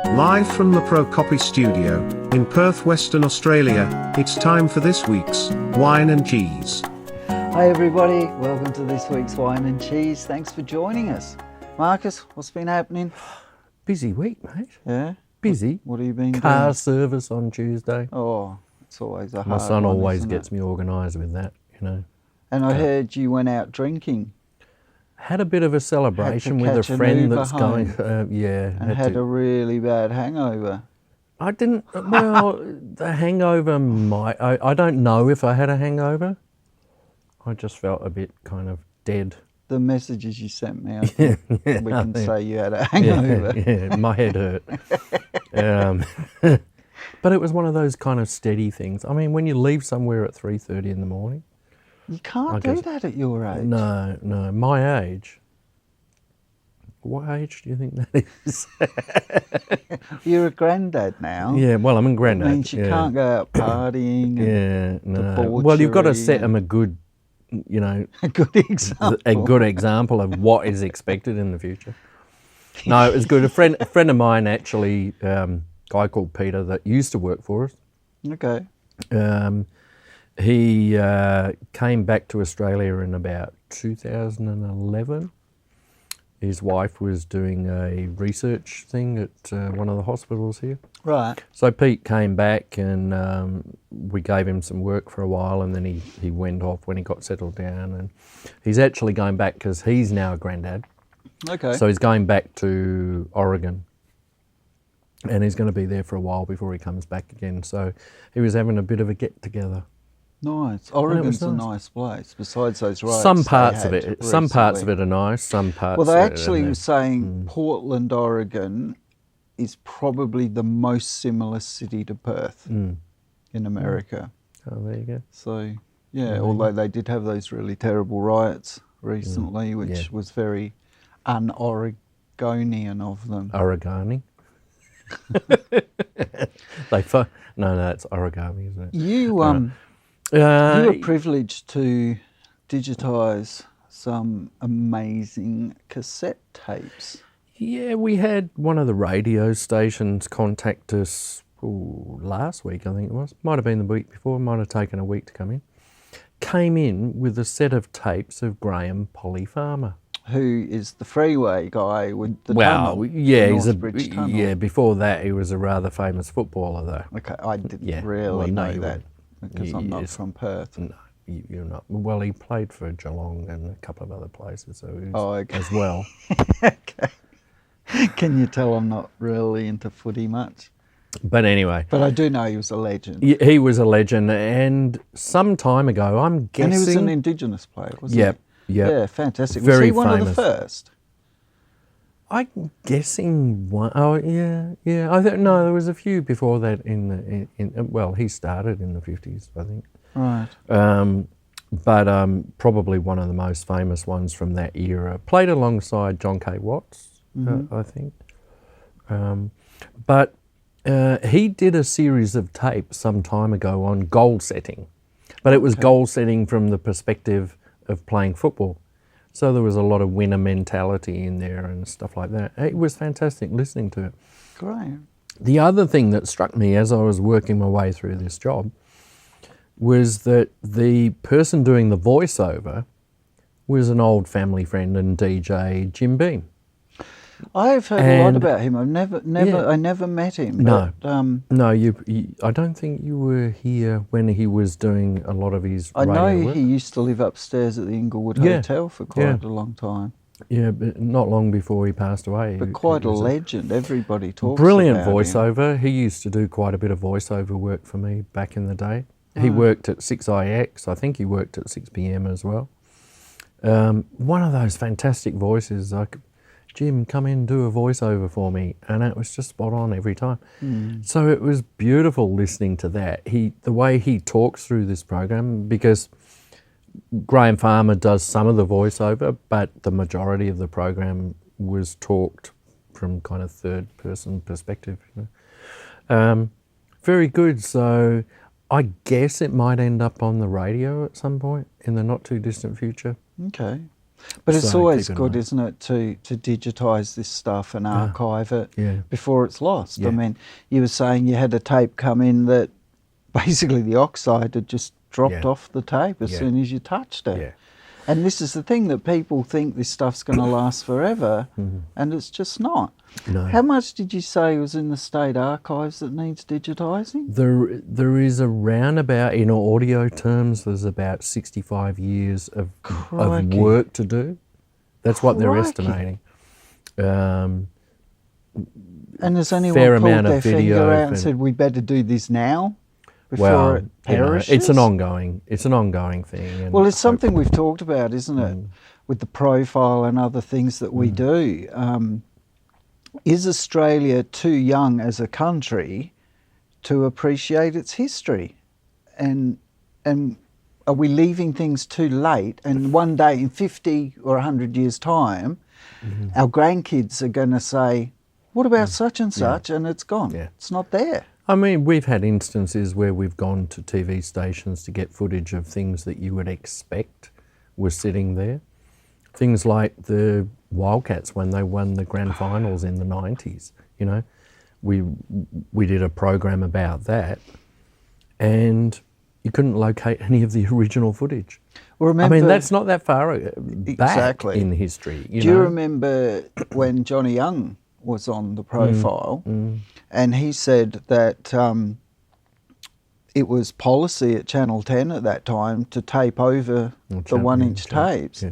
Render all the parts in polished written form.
Live from the Pro Copy Studio, in Perth, Western Australia, it's time for this week's Wine and Cheese. Hi everybody, welcome to this week's Wine and Cheese. Thanks for joining us. Marcus, what's been happening? Busy week, mate. Yeah? Busy. What have you been Car doing? service on Tuesday. Oh, it's always a hard My son one, always isn't gets it? me organised with that, you know. And I heard you went out drinking Had a bit of a celebration with a catch an friend Uber that's going. home. Yeah. and had a really bad hangover. I didn't. Well, the hangover might. I don't know if I had a hangover. I just felt a bit kind of dead. The messages you sent me, I think we can say you had a hangover. Yeah, my head hurt. But it was one of those kind of steady things. I mean, when you leave somewhere at 3:30 in the morning. You can't do that at your age. No, my age. What age do you think that is? You're a granddad now. Yeah, well, I'm a granddad. That means you can't go out partying. Yeah, no. Well, you've got to set them a good, you know, A good example. a good example of what is expected in the future. No, it was good. A friend of mine, actually, guy called Peter that used to work for us. Okay. He came back to Australia in about 2011. His wife was doing a research thing at one of the hospitals here. Right. So Pete came back and we gave him some work for a while, and then he went off when he got settled down. And he's actually going back because he's now a granddad. Okay. So he's going back to Oregon. And he's going to be there for a while before he comes back again. So he was having a bit of a get-together. Nice. Oregon's a nice. nice place. Besides those riots, Some parts they of had it, some parts of recently. it are nice. Some parts. Well, they are- actually and were saying Portland, Oregon, is probably the most similar city to Perth in America. Oh, there you go. So, yeah, although they did have those really terrible riots recently, which was very un-Oregonian of them. Origami. No, it's origami, isn't it? You you were privileged to digitise some amazing cassette tapes. Yeah, we had one of the radio stations contact us last week, I think it was. Might have been the week before, might have taken a week to come in. Came in with a set of tapes of Graham Polly Farmer. Who is the freeway guy with the Well, tunnel? yeah, the he's a Northbridge tunnel. yeah. Before that, he was a rather famous footballer, though. Okay, I didn't Yeah, really well, no, know you that because I'm not yes. from Perth. No, you're not. Well, he played for Geelong and a couple of other places, so he was, Okay. as well. Okay. Can you tell I'm not really into footy much? But anyway, But I do know he was a legend. he was a legend, and some time ago, I'm guessing. And he was an Indigenous player, wasn't Yep, he? yep. Yeah, fantastic. Was Very he one of the famous. first? I'm guessing one. Oh, yeah. No, there was a few before that. Well, he started in the 50s, I think. Right. But probably one of the most famous ones from that era. Played alongside John K. Watts, I think. But he did a series of tapes some time ago on goal setting. But it was goal setting from the perspective of playing football. So there was a lot of winner mentality in there and stuff like that. It was fantastic listening to it. Great. The other thing that struck me as I was working my way through this job was that the person doing the voiceover was an old family friend and DJ, Jim Beam. I've heard a lot And- about him. I never met him. No. But, No, I don't think you were here when he was doing a lot of his I radio know work. he used to live upstairs at the Inglewood Yeah, Hotel for quite a long time. Yeah, but not long before he passed away. But He quite a was legend. Everybody talks brilliant about him. voiceover. He used to do quite a bit of voiceover work for me back in the day. He worked at 6IX. I think he worked at 6PM as well. One of those fantastic voices. Like, Jim, come in and do a voiceover for me. And it was just spot on every time. So it was beautiful listening to that. The way he talks through this program, because Graham Farmer does some of the voiceover, but the majority of the program was talked from kind of third person perspective. You know? Very good. So I guess it might end up on the radio at some point in the not too distant future. Okay. But it's So always keep an good, eye. isn't it, to digitise this stuff and archive it Yeah. before it's lost. Yeah. I mean, you were saying you had a tape come in that basically the oxide had just dropped Yeah. off the tape as Yeah. soon as you touched it. Yeah. And this is the thing, that people think this stuff's going to last forever, and it's just not. No. How much did you say was in the state archives that needs digitising? There is around about, in audio terms, there's about 65 years of Crikey. work to do. That's what they're Crikey. estimating. And has anyone Fair pulled amount of their finger video out and and- said, we better do this now before Well, it you know, perishes? it's an ongoing thing. And Well, it's something we've talked about, isn't it? With the profile and other things that we do. Is Australia too young as a country to appreciate its history? And are we leaving things too late? And one day, in 50 or 100 years' time, our grandkids are going to say, what about such and such? And it's gone. Yeah. It's not there. I mean, we've had instances where we've gone to TV stations to get footage of things that you would expect were sitting there. Things like the Wildcats when they won the grand finals in the 90s. You know, we did a program about that, and you couldn't locate any of the original footage. Well, remember, I mean, that's not that far back Exactly. in history. do you remember when Johnny Young was on the profile, and he said that it was policy at Channel 10 at that time to tape over the Channel 1-inch 10, tapes. yeah.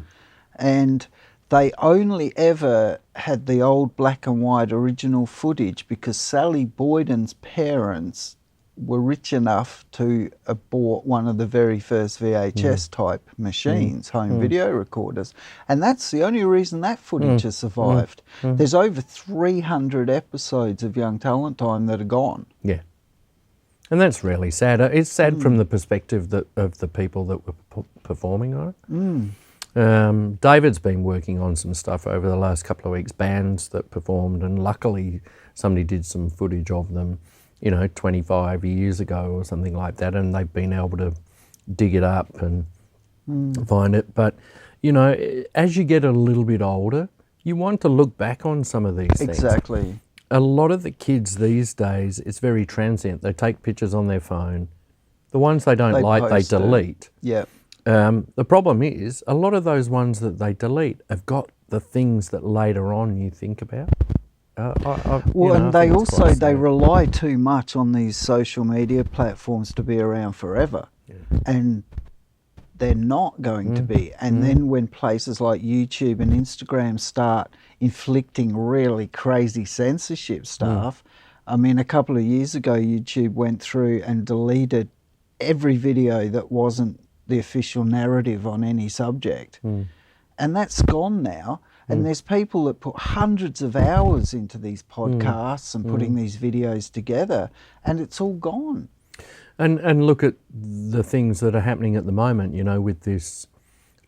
And they only ever had the old black and white original footage because Sally Boyden's parents were rich enough to have bought one of the very first VHS type machines, home video recorders. And that's the only reason that footage has survived. There's over 300 episodes of Young Talent Time that are gone. Yeah. And that's really sad. It's sad from the perspective of the people that were performing on it. David's been working on some stuff over the last couple of weeks, bands that performed, and luckily somebody did some footage of them, 25 years ago or something like that, and they've been able to dig it up and find it. But, as you get a little bit older, you want to look back on some of these things. Exactly. A lot of the kids these days, it's very transient. They take pictures on their phone. The ones they don't like, they post it. delete. Yeah. The problem is, a lot of those ones that they delete have got the things that later on you think about. And they also, they rely too much on these social media platforms to be around forever. Yeah. And they're not going to be. And then when places like YouTube and Instagram start inflicting really crazy censorship stuff, I mean, a couple of years ago, YouTube went through and deleted every video that wasn't the official narrative on any subject. And that's gone now. And there's people that put hundreds of hours into these podcasts and putting these videos together, and it's all gone. And look at the things that are happening at the moment, with this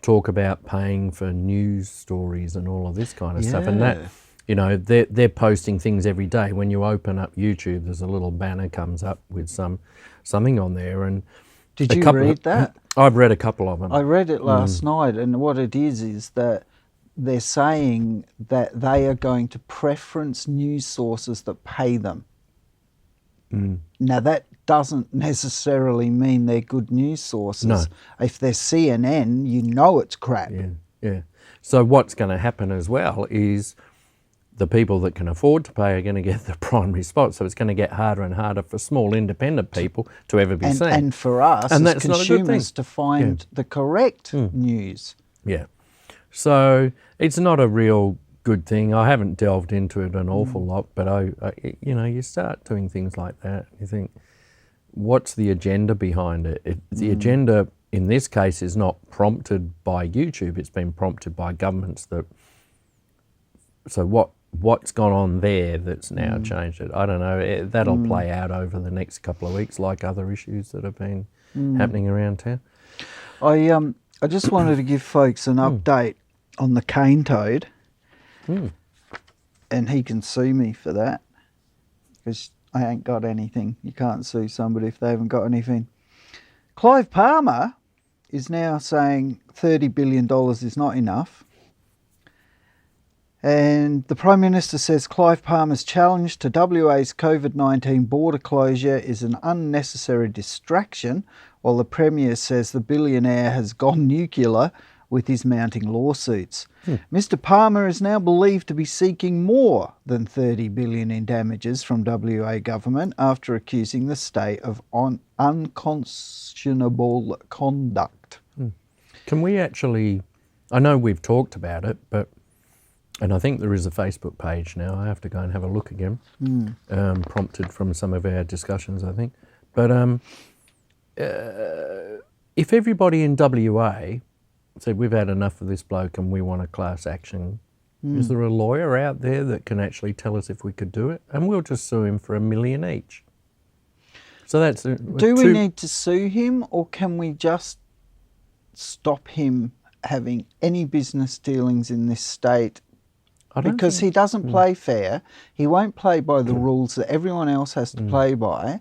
talk about paying for news stories and all of this kind of stuff. And that, they're posting things every day. When you open up YouTube, there's a little banner comes up with something on there. And Did you read that? I've read a couple of them. I read it last night, and what it is that they're saying that they are going to preference news sources that pay them. Now, that doesn't necessarily mean they're good news sources. No. If they're CNN, it's crap. Yeah. So what's going to happen as well is the people that can afford to pay are going to get the primary spot. So it's going to get harder and harder for small independent people to ever be seen. And for us And as that's not a good consumers thing. to find the correct news. Yeah. So it's not a real good thing. I haven't delved into it an awful lot, but you start doing things like that. You think, what's the agenda behind it? The agenda in this case is not prompted by YouTube. It's been prompted by governments so what's gone on there that's now changed it? I don't know. That'll play out over the next couple of weeks, like other issues that have been happening around town. I just wanted to give folks an update on the cane toad, and he can sue me for that because I ain't got anything. You can't sue somebody if they haven't got anything. Clive Palmer is now saying $30 billion is not enough. And the Prime Minister says Clive Palmer's challenge to WA's COVID-19 border closure is an unnecessary distraction, while the Premier says the billionaire has gone nuclear with his mounting lawsuits. Mr Palmer is now believed to be seeking more than $30 billion in damages from WA government after accusing the state of unconscionable conduct. Can we actually, I know we've talked about it, and I think there is a Facebook page now. I have to go and have a look again, prompted from some of our discussions, I think. But if everybody in WA said, we've had enough of this bloke and we want a class action, is there a lawyer out there that can actually tell us if we could do it? And we'll just sue him for $1 million each. So that's... Do we need to sue him, or can we just stop him having any business dealings in this state? Because he doesn't play fair. He won't play by the rules that everyone else has to play by.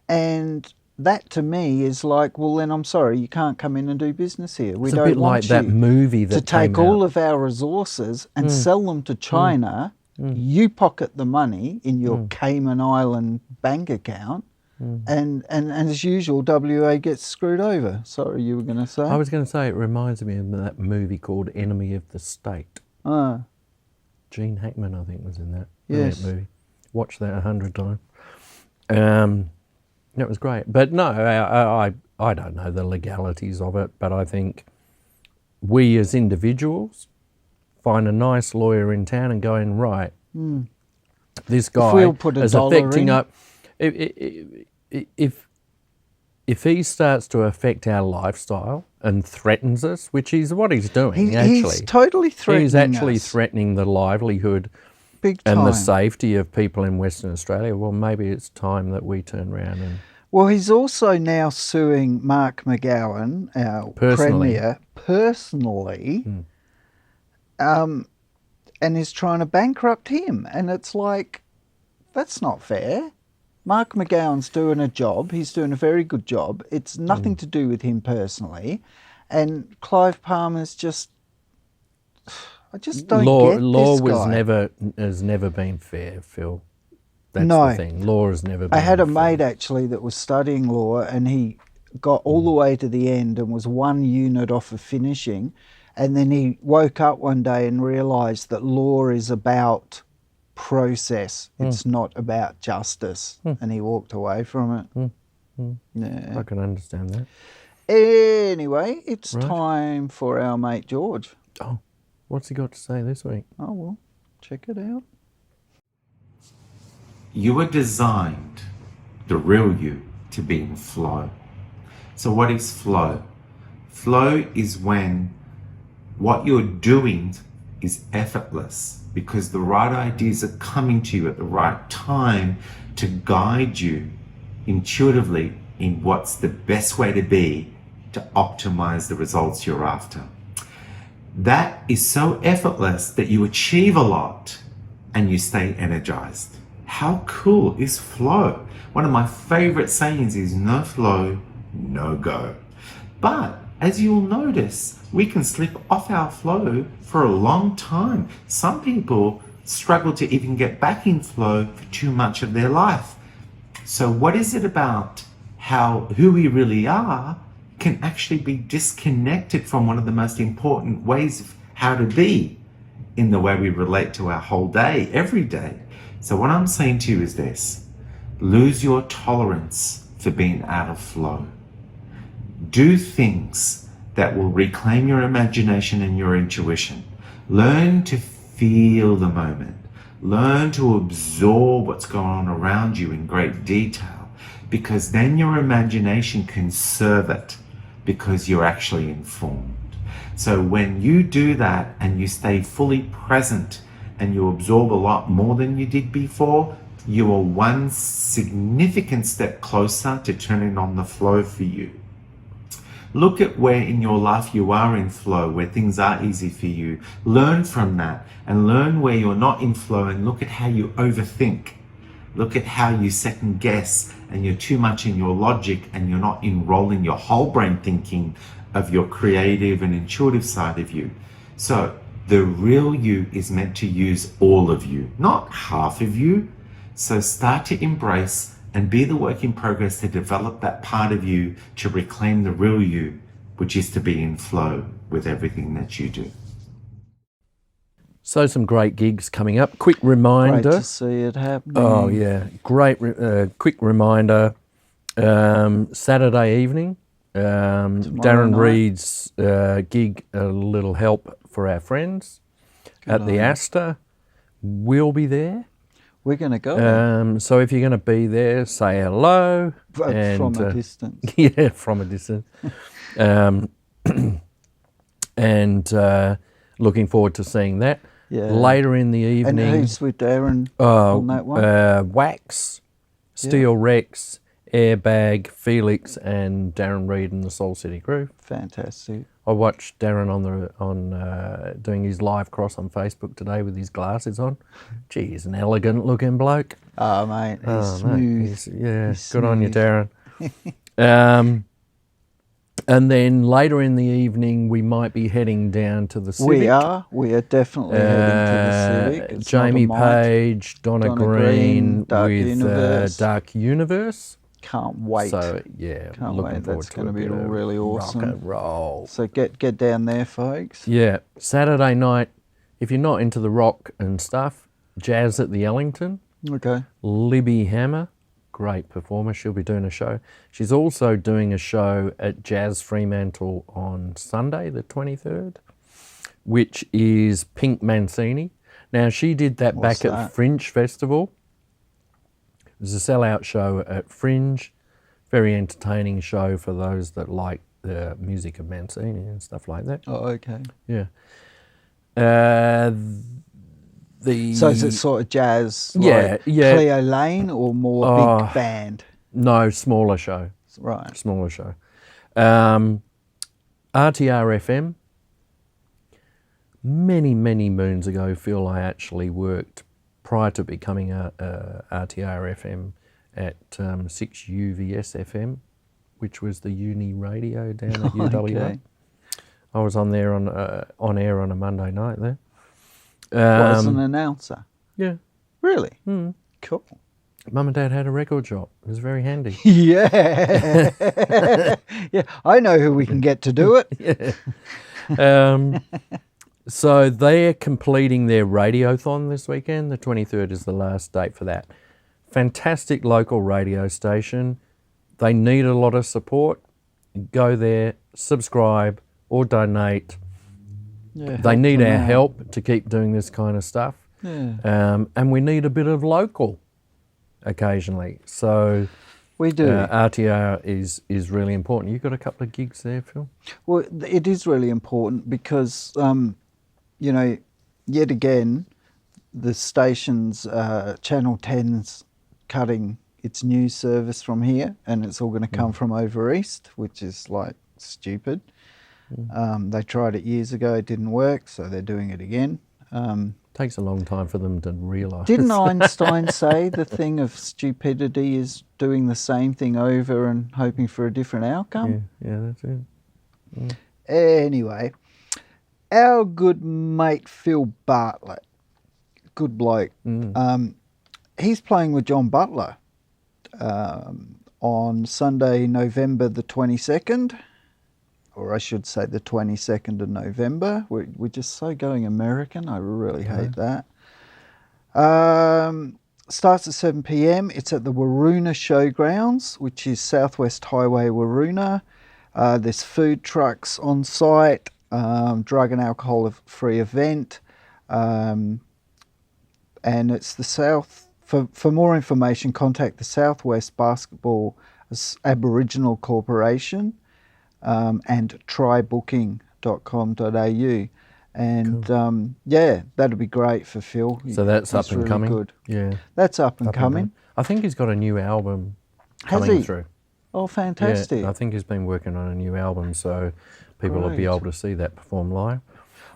And that to me is like, well, then I'm sorry, you can't come in and do business here. We It's don't a bit want like you that movie that to take came all out. of our resources and sell them to China. You pocket the money in your Cayman Island bank account. And as usual, WA gets screwed over. Sorry, you were going to say? I was going to say, it reminds me of that movie called Enemy of the State. Gene Hackman, I think, was in that Yes. movie. Watched that 100 times. It was great. But no, I don't know the legalities of it, but I think we as individuals find a nice lawyer in town and going, right, this guy we'll put a is dollar affecting in. up... If he starts to affect our lifestyle and threatens us, which is what he's doing, He's totally threatening he's actually us. threatening the livelihood Big and the time. safety of people in Western Australia. Well, maybe it's time that we turn around and... Well, he's also now suing Mark McGowan, our Personally. Premier, personally, and is trying to bankrupt him. And it's like, that's not fair. Mark McGowan's doing a job. He's doing a very good job. It's nothing to do with him personally. And Clive Palmer's just... I just don't get law this was guy. has never been fair, Phil. That's No. the thing. Law has never been I had a fair. mate actually that was studying law, and he got all the way to the end and was 1 unit off of finishing, and then he woke up one day and realised that law is about process. It's not about justice, and he walked away from it. Yeah. I can understand that. Anyway, it's Right. time for our mate George. Oh, what's he got to say this week? Oh well, check it out. You were designed, the real you, to be in flow. So what is flow? Flow is when what you're doing is effortless because the right ideas are coming to you at the right time to guide you intuitively in what's the best way to be to optimize the results you're after. That is so effortless that you achieve a lot and you stay energized. How cool is flow? One of my favorite sayings is no flow, no go. But as you'll notice, we can slip off our flow for a long time. Some people struggle to even get back in flow for too much of their life. So what is it about who we really are can actually be disconnected from one of the most important ways of how to be in the way we relate to our whole day, every day. So what I'm saying to you is this: lose your tolerance for being out of flow. Do things that will reclaim your imagination and your intuition. Learn to feel the moment. Learn to absorb what's going on around you in great detail, because then your imagination can serve it because you're actually informed. So when you do that and you stay fully present and you absorb a lot more than you did before, you are one significant step closer to turning on the flow for you. Look at where in your life you are in flow, where things are easy for you. Learn from that and learn where you're not in flow, and look at how you overthink. Look at how you second guess and you're too much in your logic and you're not enrolling your whole brain thinking of your creative and intuitive side of you. So The real you is meant to use all of you, not half of you. So start to embrace and be the work in progress to develop that part of you to reclaim the real you, which is to be in flow with everything that you do. So some great gigs coming up. Quick Great reminder. to see it happening. Oh yeah, great. Quick reminder. Saturday evening, Darren night. Reed's gig, A Little Help for Our Friends, at the Astor. We'll be there. We're going to go So if you're going to be there, say hello. from a distance. Yeah, from a distance. and looking forward to seeing that. Yeah. Later in the evening. And who's with Darren on that one? Wax, Steel Rex, Airbag, Felix, and Darren Reed and the Soul City Crew. Fantastic. I watched Darren on doing his live cross on Facebook today with his glasses on. Gee, he's an elegant looking bloke. Oh, mate, he's smooth. He's good on you, Darren. And then later in the evening, we might be heading down to the Civic. We are definitely heading to the Civic. It's Jamie not a might. Page, Donna Green Dark with Universe. Dark Universe. Can't wait. So yeah, Can't looking wait. forward That's to going to a be bit of really awesome. Rock and roll. So get down there, folks. Yeah, Saturday night. If you're not into the rock and stuff, Jazz at the Ellington. Okay. Libby Hammer, great performer. She'll be doing a show. She's also doing a show at Jazz Fremantle on Sunday, the 23rd, which is Pink Mancini. Now, she did that What's back that? at Fringe Festival. It was a sellout show at Fringe. Very entertaining show for those that like the music of Mancini and stuff like that. Oh, okay. Yeah. So is it sort of jazz, Yeah, like yeah. Cleo Lane, or more big band? No, smaller show. Right. Smaller show. RTR FM. Many, many moons ago, Phil, I actually worked prior to becoming a RTR FM at 6UVS FM, which was the uni radio down at UWA. Okay. I was on there on air on a Monday night there. As an announcer? Yeah. Really? Cool. Mum and Dad had a record shop. It was very handy. Yeah. Yeah, I know who we can get to do it. So they're completing their radiothon this weekend. The 23rd is the last date for that. Fantastic local radio station. They need a lot of support. Go there, subscribe or donate. Yeah, They need them our out. help to keep doing this kind of stuff. Yeah. And we need a bit of local occasionally. So We do. RTR is really important. You've got a couple of gigs there, Phil? Well, it is really important because, you know, yet again, the station's Channel 10's cutting its news service from here, and it's all going to come from over east, which is like stupid. They tried it years ago, it didn't work, so they're doing it again. Takes a long time for them to realise. Didn't Einstein say the thing of stupidity is doing the same thing over and hoping for a different outcome? Yeah, that's it. Anyway, our good mate Phil Bartlett, good bloke, he's playing with John Butler on Sunday, November the 22nd, or I should say the 22nd of November. We're just so going American. I really hate that. Starts at 7 p.m. It's at the Waroona Showgrounds, which is Southwest Highway, Waroona. There's food trucks on site, drug and alcohol-free event, and it's the South. For more information, contact the Southwest Basketball Aboriginal Corporation and trybooking.com.au. And yeah, that'll be great for Phil. So that's up and really coming? Good. Yeah. That's up and Up and coming. I think he's got a new album Has coming he? through. Oh, fantastic. Yeah, I think he's been working on a new album, so people will be Great. able to see that perform live.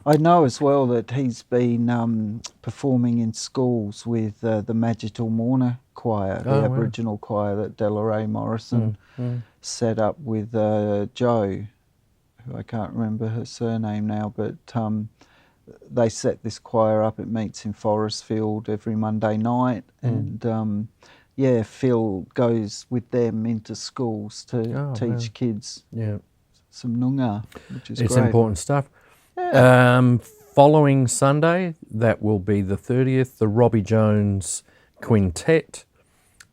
I know as well that he's been performing in schools with the Magital Mourner Choir, the Oh, wow. Aboriginal choir that Delaray Morrison set up with Jo, who I can't remember her surname now, but they set this choir up. It meets in Forestfield every Monday night, and Phil goes with them into schools to teach kids some Noongar, which is It's great. important stuff. Yeah. Following Sunday, that will be the 30th, the Robbie Jones Quintet,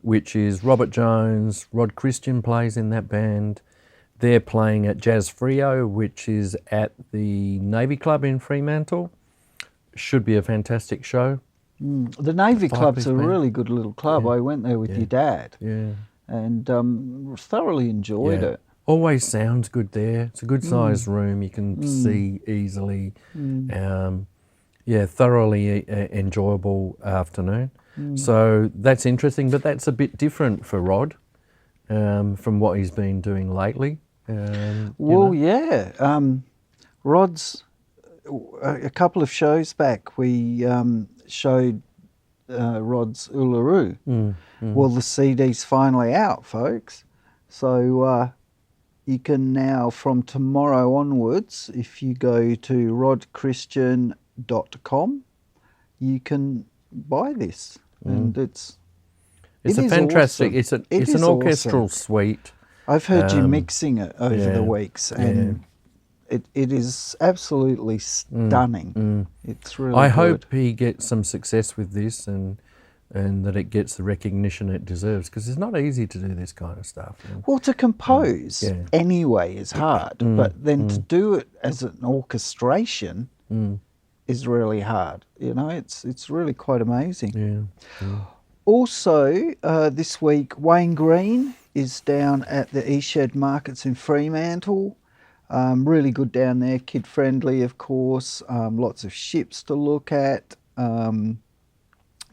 which is Robert Jones, Rod Christian plays in that band. They're playing at Jazz Frio, which is at the Navy Club in Fremantle. Should be a fantastic show. The Navy Club's a band. really good little club. Yeah. I went there with your dad Yeah. and thoroughly enjoyed it. Always sounds good there. It's a good sized room. You can see easily. Thoroughly enjoyable afternoon. So that's interesting, but that's a bit different for Rod from what he's been doing lately. Rod's a couple of shows back. We showed Rod's Uluru. Well, the CD's finally out, folks. So you can now, from tomorrow onwards, if you go to rodchristian.com, you can buy this, and it's a fantastic. Awesome. It's an orchestral suite. I've heard you mixing it over the weeks, and it is absolutely stunning. It's really I good. hope he gets some success with this, and that it gets the recognition it deserves, because it's not easy to do this kind of stuff. Well, to compose anyway is hard, but then to do it as an orchestration is really hard. You know, it's really quite amazing. Also, this week, Wayne Green is down at the Eastshed Markets in Fremantle. Really good down there, kid-friendly, of course. Lots of ships to look at.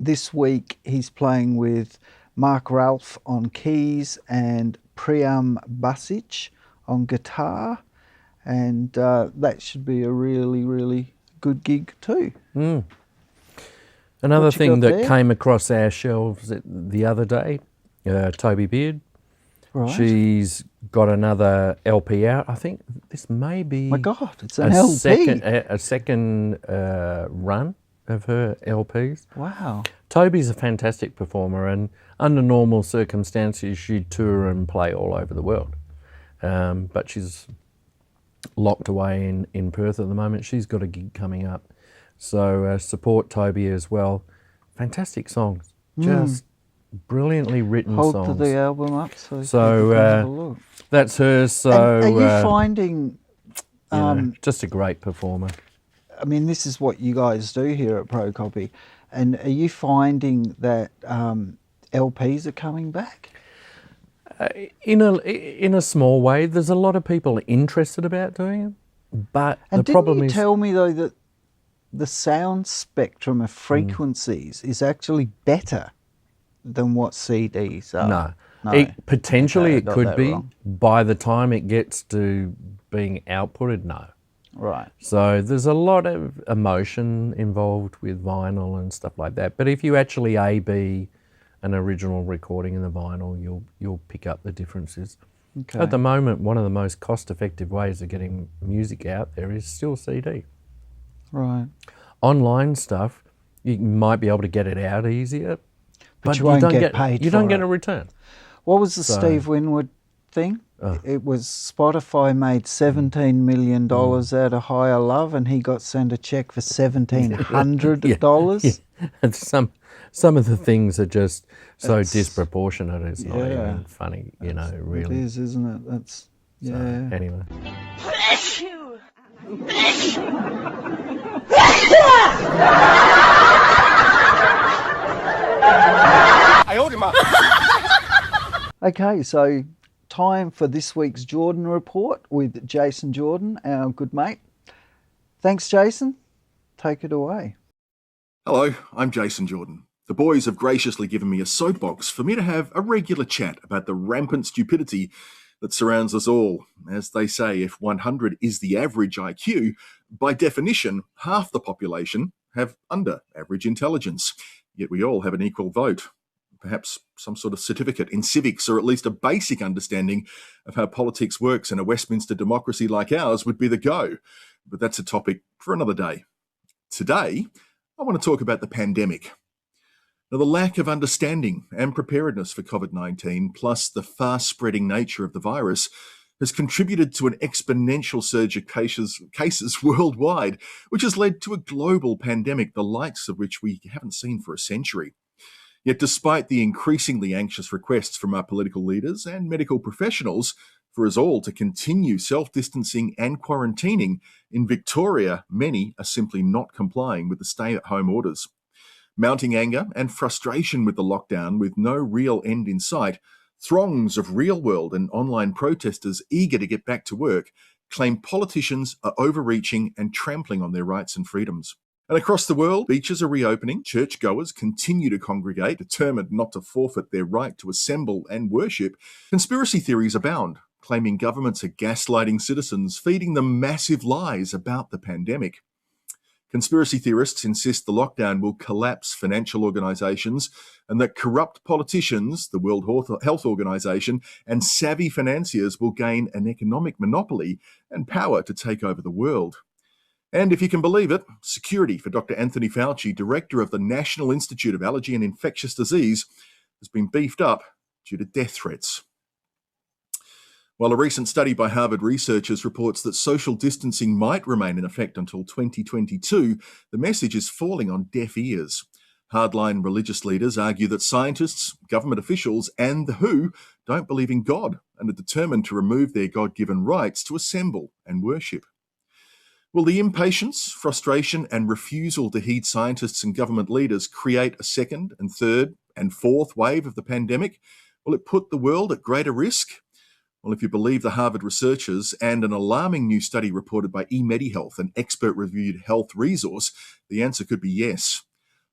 This week, he's playing with Mark Ralph on keys and Priyam Basic on guitar. And that should be a really, really good gig too. Another thing that there? came across our shelves the other day, Toby Beard. Right. She's got another LP out. I think this may be My God, it's an LP. a second run of her LPs. Wow. Toby's a fantastic performer, and under normal circumstances she'd tour and play all over the world. But she's locked away in Perth at the moment. She's got a gig coming up. So support Toby as well. Fantastic songs. Just brilliantly written Hold songs. the album up so people So can have a look. that's her. So And are you finding, just a great performer. I mean, this is what you guys do here at Pro Copy, and are you finding that LPs are coming back? In a small way, there's a lot of people interested about doing it, but And the problem didn't you is tell me, though, that the sound spectrum of frequencies is actually better than what CDs are? No. Potentially Okay, I it got could that be. wrong. By the time it gets to being outputted, no. Right. So there's a lot of emotion involved with vinyl and stuff like that. But if you actually A/B an original recording in the vinyl, you'll pick up the differences. Okay. At the moment, one of the most cost-effective ways of getting music out there is still CD. Right. Online stuff, you might be able to get it out easier, But you won't don't get paid You don't for get it. a return. What was the Steve Winwood thing? It was Spotify made $17 million out of Higher Love, and he got sent a check for $1,700. Yeah. And some of the things are just so disproportionate. It's not even funny, really. It is, isn't it? That's So, anyway. Bless you! Bless you! I owed him up. Okay, so time for this week's Jordan Report with Jason Jordan, our good mate. Thanks, Jason. Take it away. Hello, I'm Jason Jordan. The boys have graciously given me a soapbox for me to have a regular chat about the rampant stupidity that surrounds us all. As they say, if 100 is the average IQ, by definition, half the population have under average intelligence. Yet we all have an equal vote. Perhaps some sort of certificate in civics, or at least a basic understanding of how politics works in a Westminster democracy like ours would be the go. But that's a topic for another day. Today, I want to talk about the pandemic. Now, the lack of understanding and preparedness for COVID-19, plus the fast-spreading nature of the virus, has contributed to an exponential surge of cases worldwide, which has led to a global pandemic, the likes of which we haven't seen for a century. Yet despite the increasingly anxious requests from our political leaders and medical professionals for us all to continue self-distancing and quarantining, in Victoria, many are simply not complying with the stay-at-home orders. Mounting anger and frustration with the lockdown with no real end in sight, throngs of real-world and online protesters eager to get back to work claim politicians are overreaching and trampling on their rights and freedoms. And across the world, beaches are reopening, churchgoers continue to congregate, determined not to forfeit their right to assemble and worship. Conspiracy theories abound, claiming governments are gaslighting citizens, feeding them massive lies about the pandemic. Conspiracy theorists insist the lockdown will collapse financial organisations and that corrupt politicians, the World Health Organization, and savvy financiers will gain an economic monopoly and power to take over the world. And if you can believe it, security for Dr. Anthony Fauci, director of the National Institute of Allergy and Infectious Disease, has been beefed up due to death threats. While a recent study by Harvard researchers reports that social distancing might remain in effect until 2022, the message is falling on deaf ears. Hardline religious leaders argue that scientists, government officials, and the WHO don't believe in God and are determined to remove their God-given rights to assemble and worship. Will the impatience, frustration, and refusal to heed scientists and government leaders create a second and third and fourth wave of the pandemic? Will it put the world at greater risk? Well, if you believe the Harvard researchers and an alarming new study reported by eMediHealth, an expert-reviewed health resource, the answer could be yes.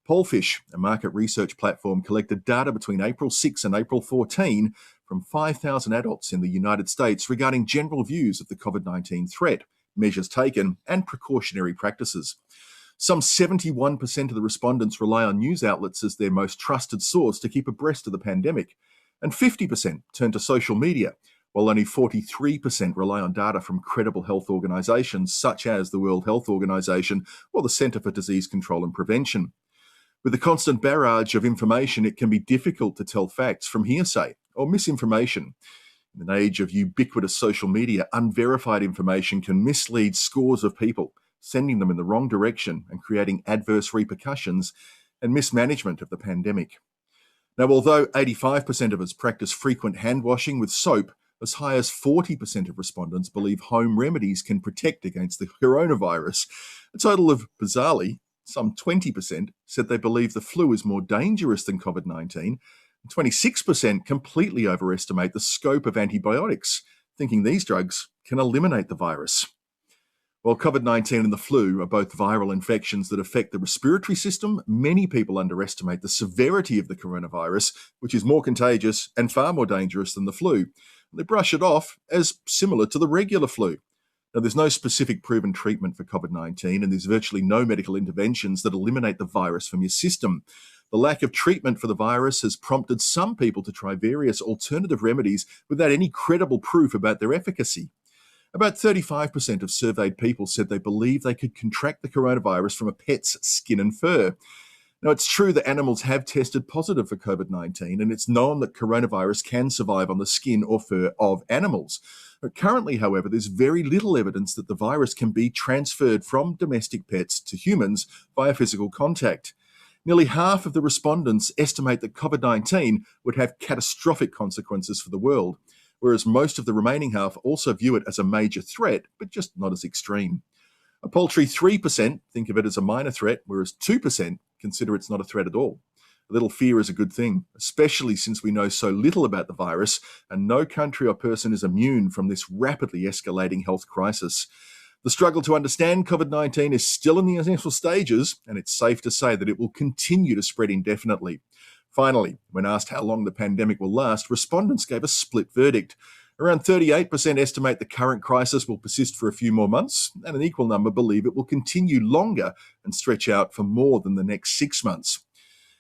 Pollfish, a market research platform, collected data between April 6 and April 14 from 5,000 adults in the United States regarding general views of the COVID-19 threat, measures taken, and precautionary practices. Some 71% of the respondents rely on news outlets as their most trusted source to keep abreast of the pandemic, and 50% turn to social media, while only 43% rely on data from credible health organisations such as the World Health Organization or the Centre for Disease Control and Prevention. With the constant barrage of information, it can be difficult to tell facts from hearsay or misinformation. In an age of ubiquitous social media, unverified information can mislead scores of people, sending them in the wrong direction and creating adverse repercussions and mismanagement of the pandemic. Now, although 85% of us practice frequent hand washing with soap, as high as 40% of respondents believe home remedies can protect against the coronavirus. A total of, bizarrely, some 20% said they believe the flu is more dangerous than COVID-19, 26% completely overestimate the scope of antibiotics, thinking these drugs can eliminate the virus. While COVID-19 and the flu are both viral infections that affect the respiratory system, many people underestimate the severity of the coronavirus, which is more contagious and far more dangerous than the flu. They brush it off as similar to the regular flu. Now, there's no specific proven treatment for COVID-19, and there's virtually no medical interventions that eliminate the virus from your system. The lack of treatment for the virus has prompted some people to try various alternative remedies without any credible proof about their efficacy. About 35% of surveyed people said they believe they could contract the coronavirus from a pet's skin and fur. Now, it's true that animals have tested positive for COVID-19, and it's known that coronavirus can survive on the skin or fur of animals. But currently, however, there's very little evidence that the virus can be transferred from domestic pets to humans via physical contact. Nearly half of the respondents estimate that COVID-19 would have catastrophic consequences for the world, whereas most of the remaining half also view it as a major threat, but just not as extreme. A paltry 3% think of it as a minor threat, whereas 2% consider it's not a threat at all. A little fear is a good thing, especially since we know so little about the virus, and no country or person is immune from this rapidly escalating health crisis. The struggle to understand COVID-19 is still in the initial stages, and it's safe to say that it will continue to spread indefinitely. Finally, when asked how long the pandemic will last, respondents gave a split verdict. Around 38% estimate the current crisis will persist for a few more months, and an equal number believe it will continue longer and stretch out for more than the next 6 months.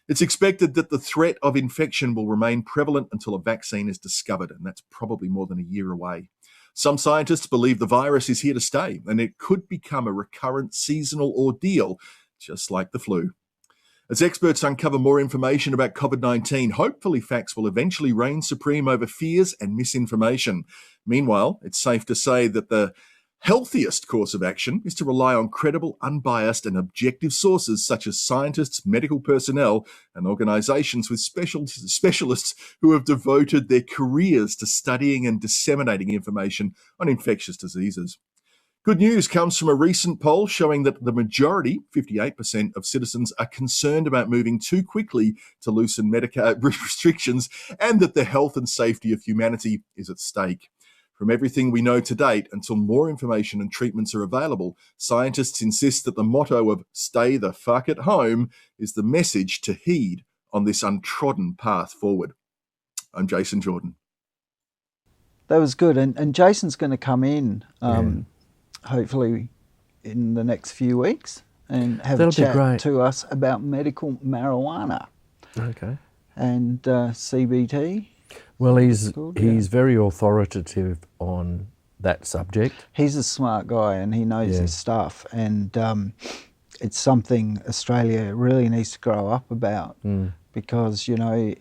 It's expected that the threat of infection will remain prevalent until a vaccine is discovered, and that's probably more than a year away. Some scientists believe the virus is here to stay, and it could become a recurrent seasonal ordeal just like the flu. As experts uncover more information about COVID-19, hopefully facts will eventually reign supreme over fears and misinformation. Meanwhile, it's safe to say that the healthiest course of action is to rely on credible, unbiased and objective sources such as scientists, medical personnel and organisations with specialists who have devoted their careers to studying and disseminating information on infectious diseases. Good news comes from a recent poll showing that the majority, 58% of citizens, are concerned about moving too quickly to loosen restrictions and that the health and safety of humanity is at stake. From everything we know to date, until more information and treatments are available, scientists insist that the motto of "stay the fuck at home" is the message to heed on this untrodden path forward. I'm Jason Jordan. That was good. And Jason's going to come in, hopefully in the next few weeks, and have a chat to us about medical marijuana. Okay. And CBT. Well, he's very authoritative on that subject. He's a smart guy and he knows his stuff, and it's something Australia really needs to grow up about, because, you know,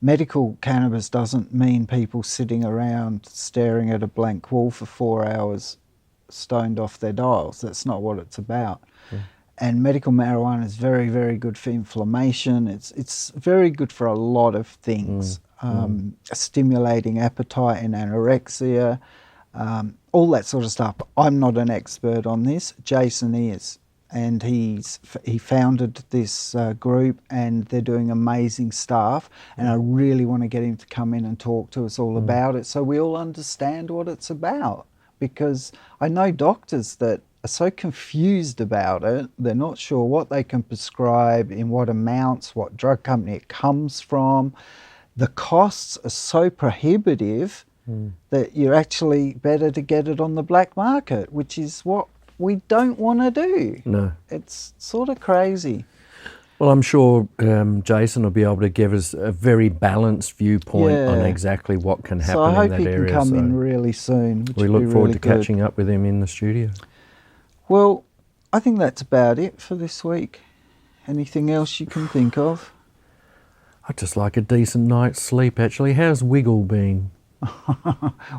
medical cannabis doesn't mean people sitting around staring at a blank wall for 4 hours stoned off their dials. That's not what it's about. And medical marijuana is very, very good for inflammation. It's very good for a lot of things. Stimulating appetite and anorexia, all that sort of stuff. I'm not an expert on this. Jason is, and he founded this group, and they're doing amazing stuff. And I really want to get him to come in and talk to us all about it, so we all understand what it's about. Because I know doctors that are so confused about it. They're not sure what they can prescribe, in what amounts, what drug company it comes from. The costs are so prohibitive that you're actually better to get it on the black market, which is what we don't want to do. No. It's sort of crazy. Well, I'm sure Jason will be able to give us a very balanced viewpoint on exactly what can happen in that area. So I hope he can come in really soon. We look forward to catching up with him in the studio. Well, I think that's about it for this week. Anything else you can think of? I'd just like a decent night's sleep, actually. How's Wiggle been?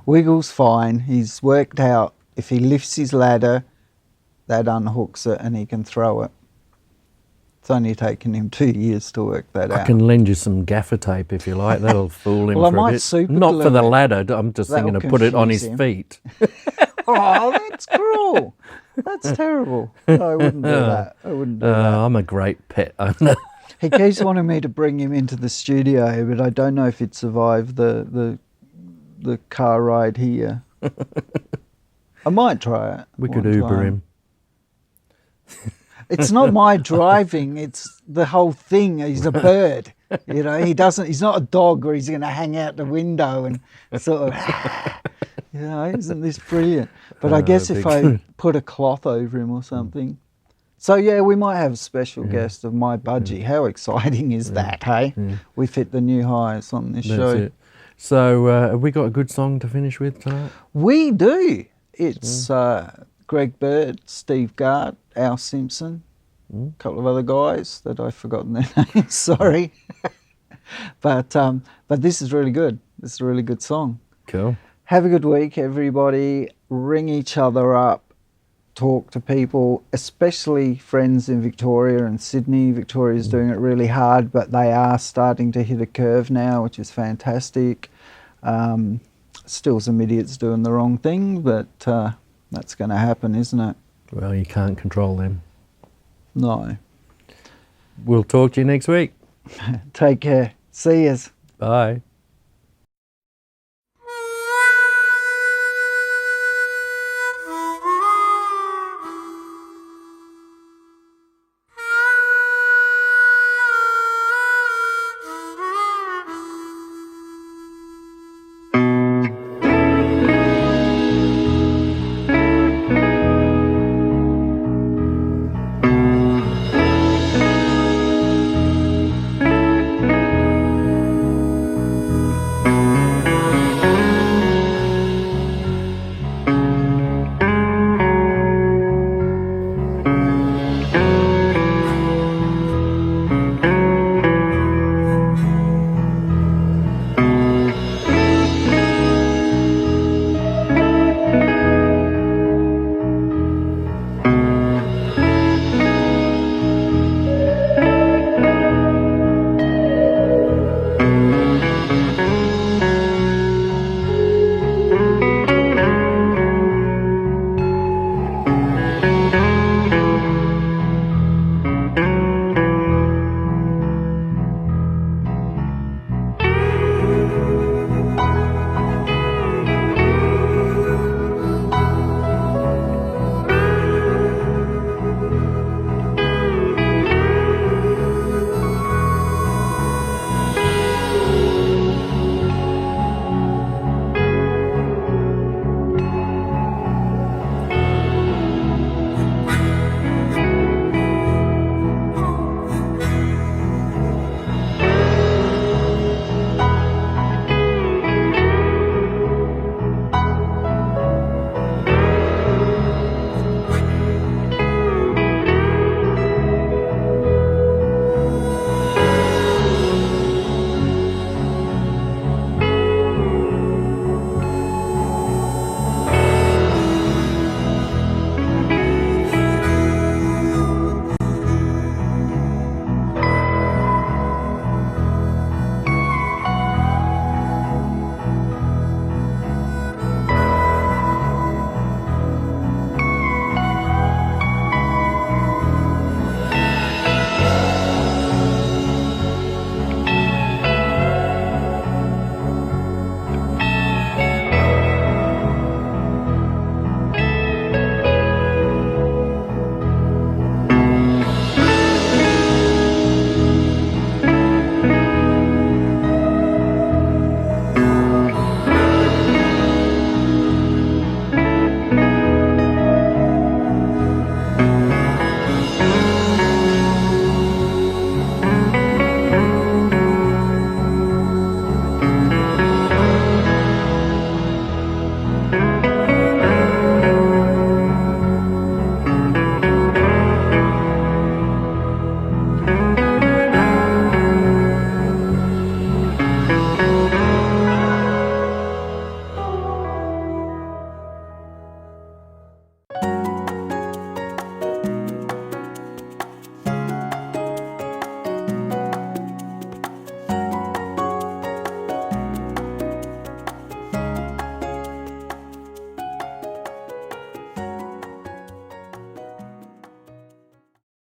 Wiggle's fine. He's worked out if he lifts his ladder, that unhooks it and he can throw it. It's only taken him 2 years to work that out. I can lend you some gaffer tape if you like. That'll fool him for a bit. Not for the ladder. I'm just thinking to put it on his feet. Oh, that's cruel. That's terrible. No, I wouldn't do that. I wouldn't do that. I'm a great pet owner. He keeps wanting me to bring him into the studio, but I don't know if he'd survive the car ride here. I might try it. We could Uber him. It's not my driving, it's the whole thing. He's a bird. You know, he's not a dog where he's going to hang out the window and sort of, you know, isn't this brilliant? But I guess if I put a cloth over him or something. So, yeah, we might have a special guest of my budgie. How exciting is that, hey? We've hit the new highs on this show. It. So, have we got a good song to finish with tonight? We do. It's Greg Bird, Steve Gard, Al Simpson, a couple of other guys that I've forgotten their names, sorry. But this is really good. This is a really good song. Cool. Have a good week, everybody. Ring each other up. Talk to people, especially friends in Victoria and Sydney. Victoria's doing it really hard, but they are starting to hit a curve now, which is fantastic. Still some idiots doing the wrong thing, but that's going to happen, isn't it? Well, you can't control them. No. We'll talk to you next week. Take care. See yous. Bye.